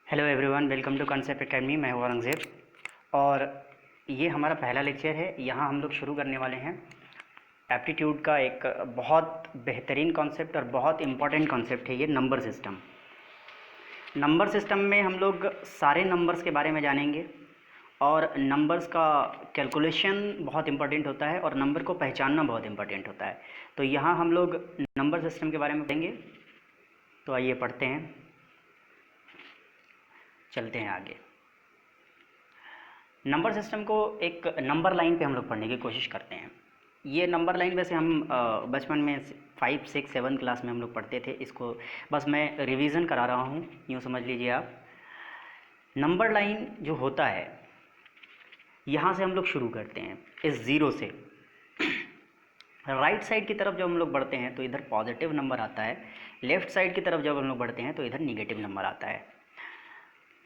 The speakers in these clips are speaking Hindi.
Hello everyone, welcome to concept academy. मैं हूं औरंगज़ेब और ये हमारा पहला लेक्चर है। यहाँ हम लोग शुरू करने वाले हैं एप्टीट्यूड का एक बहुत बेहतरीन कॉन्सेप्ट और बहुत इम्पॉर्टेंट कॉन्सेप्ट है ये नंबर सिस्टम। नंबर सिस्टम में हम लोग सारे नंबर्स के बारे में जानेंगे और नंबर्स का कैलकुलेशन बहुत इम्पॉर्टेंट होता है और नंबर को पहचानना बहुत इम्पॉर्टेंट होता है। तो यहाँ हम लोग नंबर सिस्टम के बारे में पढ़ेंगे। तो आइए पढ़ते हैं, चलते हैं आगे। नंबर सिस्टम को एक नंबर लाइन पे हम लोग पढ़ने की कोशिश करते हैं। ये नंबर लाइन वैसे हम बचपन में 5, 6, 7 क्लास में हम लोग पढ़ते थे। इसको बस मैं रिवीजन करा रहा हूँ, यूँ समझ लीजिए आप। नंबर लाइन जो होता है, यहाँ से हम लोग शुरू करते हैं इस ज़ीरो से। राइट साइड की तरफ जब हम लोग बढ़ते हैं तो इधर पॉजिटिव नंबर आता है, लेफ़्ट साइड की तरफ जब हम लोग बढ़ते हैं तो इधर निगेटिव नंबर आता है।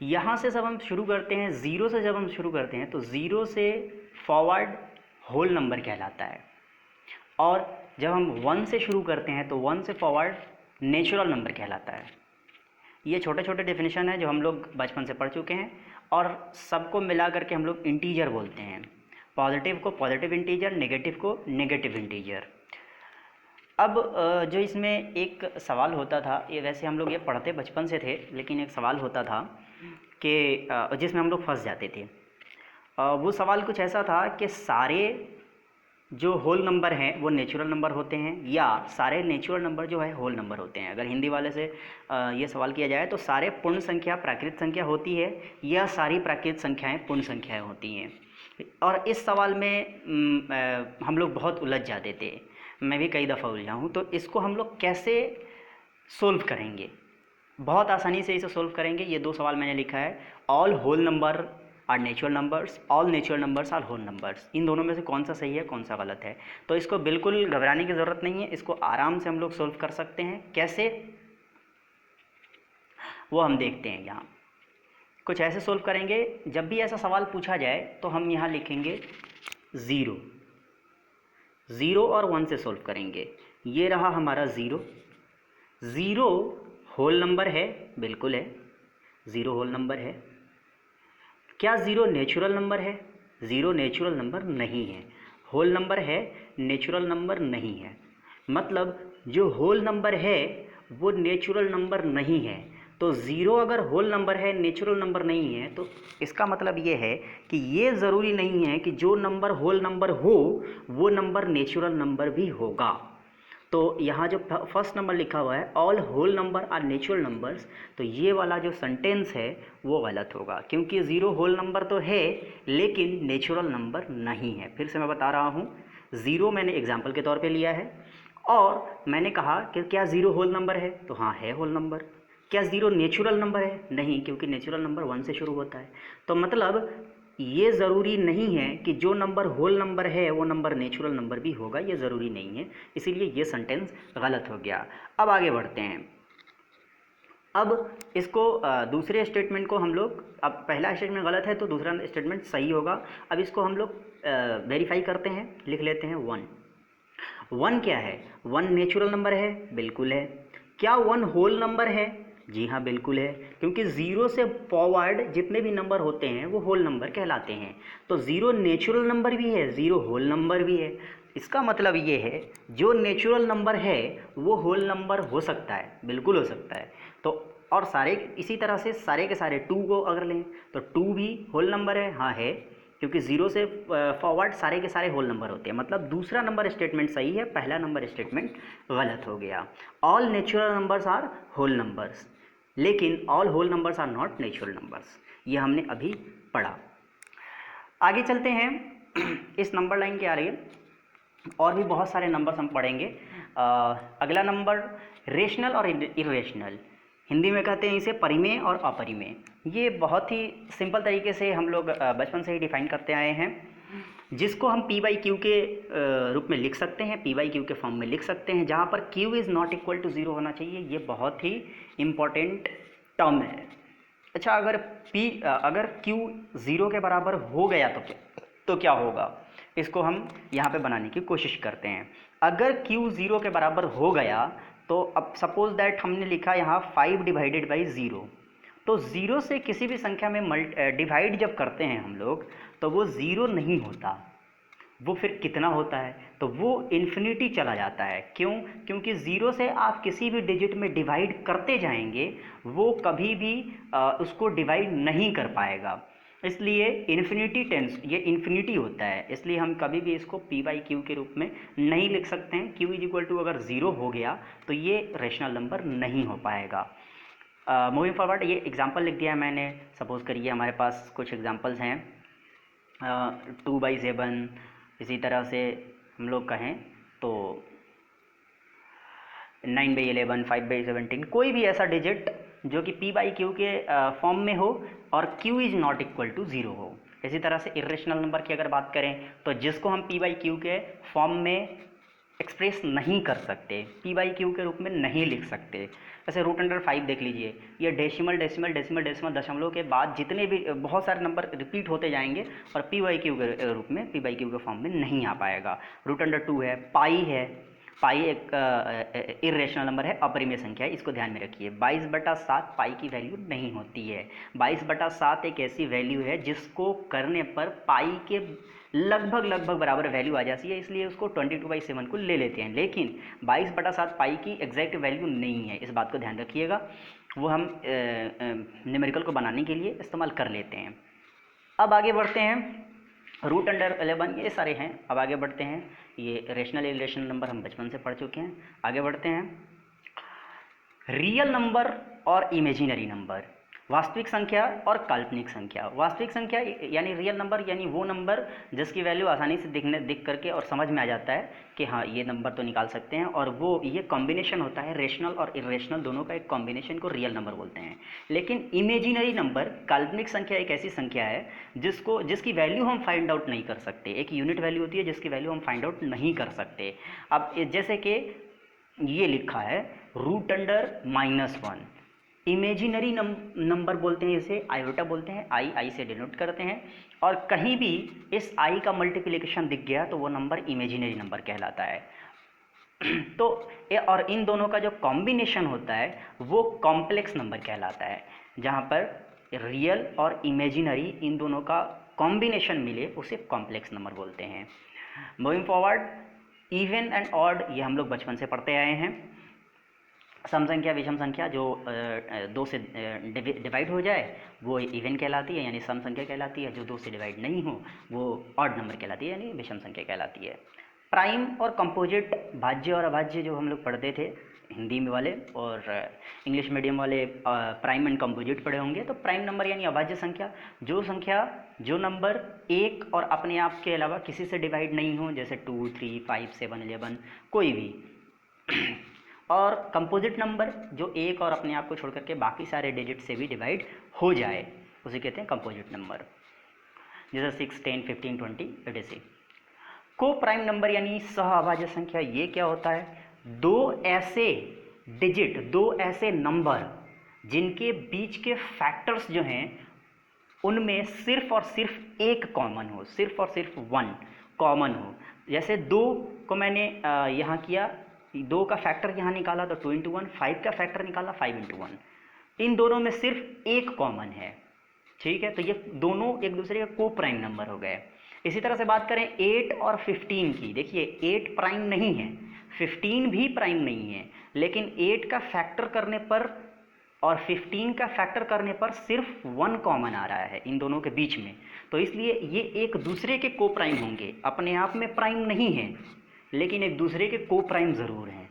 यहाँ से जब हम शुरू करते हैं, ज़ीरो से जब हम शुरू करते हैं तो ज़ीरो से फॉरवर्ड होल नंबर कहलाता है, और जब हम 1 से शुरू करते हैं तो 1 से फॉरवर्ड नेचुरल नंबर कहलाता है। ये छोटे छोटे डेफिनेशन है जो हम लोग बचपन से पढ़ चुके हैं और सबको मिला करके हम लोग इंटीजर बोलते हैं। पॉजिटिव को पॉजिटिव इंटीजर, नेगेटिव को नेगेटिव इंटीजर। अब जो इसमें एक सवाल होता था, ये वैसे हम लोग ये पढ़ते बचपन से थे, लेकिन एक सवाल होता था कि जिसमें हम लोग फंस जाते थे। वो सवाल कुछ ऐसा था कि सारे जो होल नंबर हैं वो नेचुरल नंबर होते हैं या सारे नेचुरल नंबर जो है होल नंबर होते हैं। अगर हिंदी वाले से ये सवाल किया जाए तो सारे पूर्ण संख्या प्राकृत संख्या होती है या सारी प्राकृत संख्याएं पूर्ण संख्याएं होती हैं। और इस सवाल में हम लोग बहुत उलझ जाते थे, मैं भी कई दफ़ा उलझा हूँ। तो इसको हम लोग कैसे सोल्व करेंगे? बहुत आसानी से इसे सोल्व करेंगे। ये 2 सवाल मैंने लिखा है, all whole number are natural numbers, all natural numbers are whole numbers. इन दोनों में से कौन सा सही है, कौन सा गलत है? तो इसको बिल्कुल घबराने की ज़रूरत नहीं है, इसको आराम से हम लोग सोल्व कर सकते हैं। कैसे, वो हम देखते हैं। यहाँ कुछ ऐसे सोल्व करेंगे, जब भी ऐसा सवाल पूछा जाए तो हम यहाँ लिखेंगे ज़ीरो, ज़ीरो और 1 से सोल्व करेंगे। ये रहा हमारा ज़ीरो। ज़ीरो होल नंबर है, बिल्कुल है, ज़ीरो होल नंबर है। क्या ज़ीरो नेचुरल नंबर है? ज़ीरो नेचुरल नंबर नहीं है। होल नंबर है, नेचुरल नंबर नहीं है। मतलब जो होल नंबर है वो नेचुरल नंबर नहीं है। तो ज़ीरो अगर होल नंबर है, नेचुरल नंबर नहीं है, तो इसका मतलब ये है कि ये ज़रूरी नहीं है कि जो नंबर होल नंबर हो वो नंबर नेचुरल नंबर भी होगा। तो यहाँ जो फर्स्ट नंबर लिखा हुआ है, all whole number are natural numbers, तो ये वाला जो सेंटेंस है वो गलत होगा, क्योंकि ज़ीरो होल नंबर तो है लेकिन नेचुरल नंबर नहीं है। फिर से मैं बता रहा हूँ, ज़ीरो मैंने एग्जाम्पल के तौर पे लिया है और मैंने कहा कि क्या ज़ीरो होल नंबर है, तो हाँ है होल नंबर। क्या ज़ीरो नेचुरल नंबर है? नहीं, क्योंकि नेचुरल नंबर 1 से शुरू होता है। तो मतलब ये ज़रूरी नहीं है कि जो नंबर होल नंबर है वो नंबर नेचुरल नंबर भी होगा, ये ज़रूरी नहीं है। इसीलिए ये सेंटेंस गलत हो गया। अब आगे बढ़ते हैं। अब इसको दूसरे स्टेटमेंट को हम लोग, अब पहला स्टेटमेंट गलत है तो दूसरा स्टेटमेंट सही होगा। अब इसको हम लोग वेरीफाई करते हैं, लिख लेते हैं 1। 1 क्या है? 1 नेचुरल नंबर है, बिल्कुल है। क्या 1 होल नंबर है? जी हाँ, बिल्कुल है, क्योंकि ज़ीरो से फॉरवर्ड जितने भी नंबर होते हैं वो होल नंबर कहलाते हैं। तो ज़ीरो नेचुरल नंबर भी है, ज़ीरो होल नंबर भी है। इसका मतलब ये है जो नेचुरल नंबर है वो होल नंबर हो सकता है, बिल्कुल हो सकता है। तो और सारे इसी तरह से सारे के सारे 2 को अगर लें तो 2 भी होल नंबर है, हाँ है, क्योंकि ज़ीरो से फॉरवर्ड सारे के सारे होल नंबर होते हैं। मतलब दूसरा नंबर स्टेटमेंट सही है, पहला नंबर स्टेटमेंट गलत हो गया। All natural numbers are whole numbers, लेकिन all whole numbers are not natural numbers, ये हमने अभी पढ़ा। आगे चलते हैं इस नंबर लाइन के आगे और भी बहुत सारे नंबर्स हम पढ़ेंगे। अगला नंबर रेशनल और इरेशनल, हिंदी में कहते हैं इसे परिमेय और अपरिमेय। ये बहुत ही सिंपल तरीके से हम लोग बचपन से ही डिफाइन करते आए हैं, जिसको हम पी बाई क्यू के रूप में लिख सकते हैं, पी बाई क्यू के फॉर्म में लिख सकते हैं, जहाँ पर Q is not equal to zero होना चाहिए। ये बहुत ही इम्पॉर्टेंट टर्म है। अच्छा, अगर क्यू ज़ीरो के बराबर हो गया तो क्या होगा? इसको हम यहाँ पे बनाने की कोशिश करते हैं। अगर क्यू ज़ीरो के बराबर हो गया तो अब सपोज दैट हमने लिखा यहाँ 5 डिवाइडेड बाई ज़ीरो, तो ज़ीरो से किसी भी संख्या में डिवाइड जब करते हैं हम लोग तो वो ज़ीरो नहीं होता, वो फिर कितना होता है, तो वो इन्फिनिटी चला जाता है। क्यों? क्योंकि ज़ीरो से आप किसी भी डिजिट में डिवाइड करते जाएंगे वो कभी भी उसको डिवाइड नहीं कर पाएगा, इसलिए इन्फिनिटी टेंस ये इन्फिनिटी होता है, इसलिए हम कभी भी इसको p बाई क्यू के रूप में नहीं लिख सकते हैं। q इज इक्वल टू अगर ज़ीरो हो गया तो ये रेशनल नंबर नहीं हो पाएगा। मूविंग फॉरवर्ड, ये एग्जांपल लिख दिया है मैंने। सपोज़ करिए हमारे पास कुछ एग्जांपल्स हैं 2/7, इसी तरह से हम लोग कहें तो 9/11, 5/17, कोई भी ऐसा डिजिट जो कि p बाई क्यू के फॉर्म में हो और q is not equal to zero हो। इसी तरह से इर्रेशनल नंबर की अगर बात करें तो जिसको हम p बाई क्यू के फॉर्म में एक्सप्रेस नहीं कर सकते, p बाई क्यू के रूप में नहीं लिख सकते। जैसे √5 देख लीजिए, ये डेसिमल डेसिमल डेसिमल डेसिमल दशमलव के बाद जितने भी बहुत सारे नंबर रिपीट होते जाएंगे और p बाई क्यू के रूप में p बाई क्यू के फॉर्म में नहीं आ पाएगा। √2 है, पाई है, पाई एक इर्रेशनल नंबर है, अपरिमेय संख्या है, इसको ध्यान में रखिए। 22/7 पाई की वैल्यू नहीं होती है। 22/7 एक ऐसी वैल्यू है जिसको करने पर पाई के लगभग बराबर वैल्यू आ जाती है, इसलिए उसको 22/7 को ले लेते हैं, लेकिन 22/7 पाई की एग्जैक्ट वैल्यू नहीं है, इस बात को ध्यान रखिएगा। वो हम न्यूमेरिकल को बनाने के लिए इस्तेमाल कर लेते हैं। अब आगे बढ़ते हैं, √11 ये सारे हैं। अब आगे बढ़ते हैं, ये रेशनल इर्रेशनल नंबर हम बचपन से पढ़ चुके हैं। आगे बढ़ते हैं, रियल नंबर और इमेजिनरी नंबर, वास्तविक संख्या और काल्पनिक संख्या। वास्तविक संख्या यानी रियल नंबर, यानी वो नंबर जिसकी वैल्यू आसानी से दिख करके और समझ में आ जाता है कि हाँ ये नंबर तो निकाल सकते हैं, और वो ये कॉम्बिनेशन होता है रेशनल और इर्रेशनल दोनों का, एक कॉम्बिनेशन को रियल नंबर बोलते हैं। लेकिन इमेजिनरी नंबर, काल्पनिक संख्या, एक ऐसी संख्या है जिसकी वैल्यू हम फाइंड आउट नहीं कर सकते। एक यूनिट वैल्यू होती है जिसकी वैल्यू हम फाइंड आउट नहीं कर सकते। अब जैसे कि ये लिखा है √-1, इमेजिनरी नंबर बोलते हैं, इसे आयोटा बोलते हैं, आई से डिनोट करते हैं, और कहीं भी इस आई का मल्टीप्लिकेशन दिख गया तो वो नंबर इमेजिनरी नंबर कहलाता है। तो और इन दोनों का जो कॉम्बिनेशन होता है वो कॉम्प्लेक्स नंबर कहलाता है, जहाँ पर रियल और इमेजिनरी इन दोनों का कॉम्बिनेशन मिले उसे कॉम्प्लेक्स नंबर बोलते हैं। Moving forward, even and odd ये हम लोग बचपन से पढ़ते आए हैं। सम संख्या, विषम संख्या जो 2 से डिवाइड हो जाए वो इवन कहलाती है, यानी सम संख्या कहलाती है। जो 2 से डिवाइड नहीं हो वो ऑड नंबर कहलाती है, यानी विषम संख्या कहलाती है। प्राइम और कंपोजिट, भाज्य और अभाज्य जो हम लोग पढ़ते थे हिंदी में वाले, और इंग्लिश मीडियम वाले प्राइम एंड कंपोजिट पढ़े होंगे। तो प्राइम नंबर यानी अभाज्य संख्या, जो नंबर एक और अपने आप के अलावा किसी से डिवाइड नहीं हो, जैसे 2, 3, 5, 7, 11 कोई भी। और कंपोजिट नंबर जो एक और अपने आप को छोड़ करके बाकी सारे डिजिट से भी डिवाइड हो जाए उसे कहते हैं कंपोजिट नंबर, जैसे 6, 10, 15, 20 etc। को प्राइम नंबर यानी सह अभाज्य संख्या, ये क्या होता है? दो ऐसे नंबर जिनके बीच के फैक्टर्स जो हैं उनमें सिर्फ और सिर्फ एक कॉमन हो, सिर्फ और सिर्फ 1 कॉमन हो। जैसे 2 को मैंने यहाँ किया, 2 का फैक्टर यहाँ निकाला तो 2 × 1, 5 का फैक्टर निकाला 5 × 1, इन दोनों में सिर्फ एक कॉमन है, ठीक है। तो ये दोनों एक दूसरे के को प्राइम नंबर हो गए। इसी तरह से बात करें 8 और 15 की, देखिए 8 प्राइम नहीं है, 15 भी प्राइम नहीं है, लेकिन 8 का फैक्टर करने पर और 15 का फैक्टर करने पर सिर्फ 1 कॉमन आ रहा है इन दोनों के बीच में, तो इसलिए ये एक दूसरे के को प्राइम होंगे। अपने आप में प्राइम नहीं है लेकिन एक दूसरे के को प्राइम ज़रूर हैं।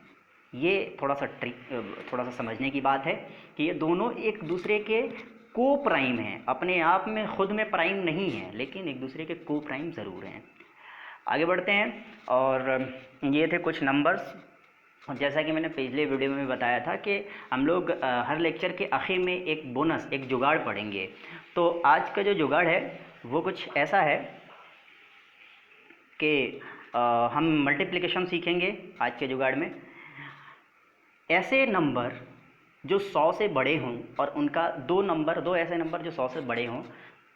ये थोड़ा सा समझने की बात है कि ये दोनों एक दूसरे के को प्राइम हैं, अपने आप में खुद में प्राइम नहीं है लेकिन एक दूसरे के को प्राइम ज़रूर हैं। आगे बढ़ते हैं, और ये थे कुछ नंबर्स। जैसा कि मैंने पिछले वीडियो में बताया था कि हम लोग हर लेक्चर के आखिर में एक बोनस, एक जुगाड़ पढ़ेंगे। तो आज का जो जुगाड़ है वो कुछ ऐसा है कि हम मल्टीप्लिकेशन सीखेंगे आज के जुगाड़ में। ऐसे नंबर जो 100 से बड़े हों और उनका दो ऐसे नंबर जो 100 से बड़े हों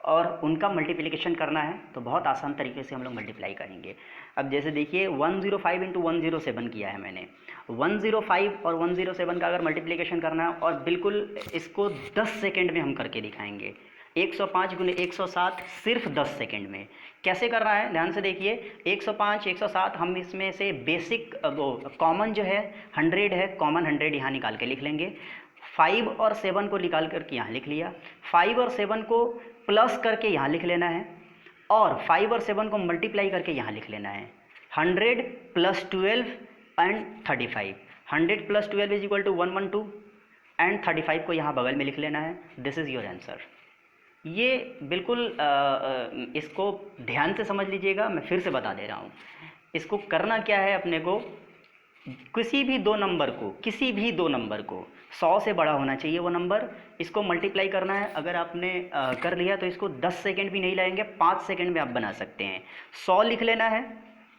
और उनका मल्टीप्लिकेशन करना है तो बहुत आसान तरीके से हम लोग मल्टीप्लाई करेंगे। अब जैसे देखिए 105 इंटू 107 किया है मैंने, 105 और 107 का अगर मल्टीप्लिकेशन करना है और बिल्कुल इसको 10 सेकेंड में हम करके दिखाएंगे। 105 गुने 107 सिर्फ 10 सेकेंड में। कैसे कर रहा है ध्यान से देखिए, 105 107 हम इसमें से बेसिक वो कॉमन जो है 100 है, कॉमन 100 यहाँ निकाल के लिख लेंगे। 5 और 7 को निकाल करके यहाँ लिख लिया, 5 और 7 को प्लस करके यहाँ लिख लेना है और 5 और 7 को मल्टीप्लाई करके यहाँ लिख लेना है। 100 plus 12 and 35, 100 plus 12 is equal to 112 and 35 को यहाँ बगल में लिख लेना है। This is your answer. ये बिल्कुल इसको ध्यान से समझ लीजिएगा, मैं फिर से बता दे रहा हूँ। इसको करना क्या है, अपने को किसी भी दो नंबर को 100 से बड़ा होना चाहिए वो नंबर, इसको मल्टीप्लाई करना है। अगर आपने कर लिया तो इसको 10 सेकेंड भी नहीं लगेंगे, 5 सेकेंड में आप बना सकते हैं। 100 लिख लेना है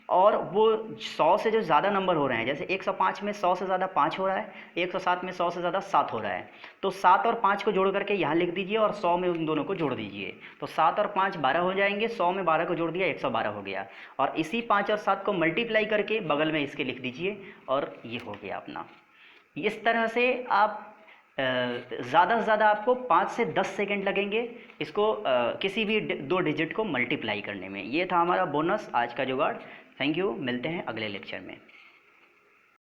और वो 100 से जो ज़्यादा नंबर हो रहे हैं, जैसे 105 में 100 से ज़्यादा 5 हो रहा है, 107 में 100 से ज़्यादा 7 हो रहा है, तो 7 और 5 को जोड़ करके यहाँ लिख दीजिए और 100 में उन दोनों को जोड़ दीजिए। तो 7 और 5 12 हो जाएंगे, 100 में 12 को जोड़ दिया 112 हो गया। और इसी 5 और 7 को मल्टीप्लाई करके बगल में इसके लिख दीजिए और ये हो गया अपना। इस तरह से आप ज़्यादा से ज़्यादा आपको 5 से 10 सेकेंड लगेंगे इसको किसी भी दो डिजिट को मल्टीप्लाई करने में। ये था हमारा बोनस आज का जुगाड़। थैंक यू, मिलते हैं अगले लेक्चर में।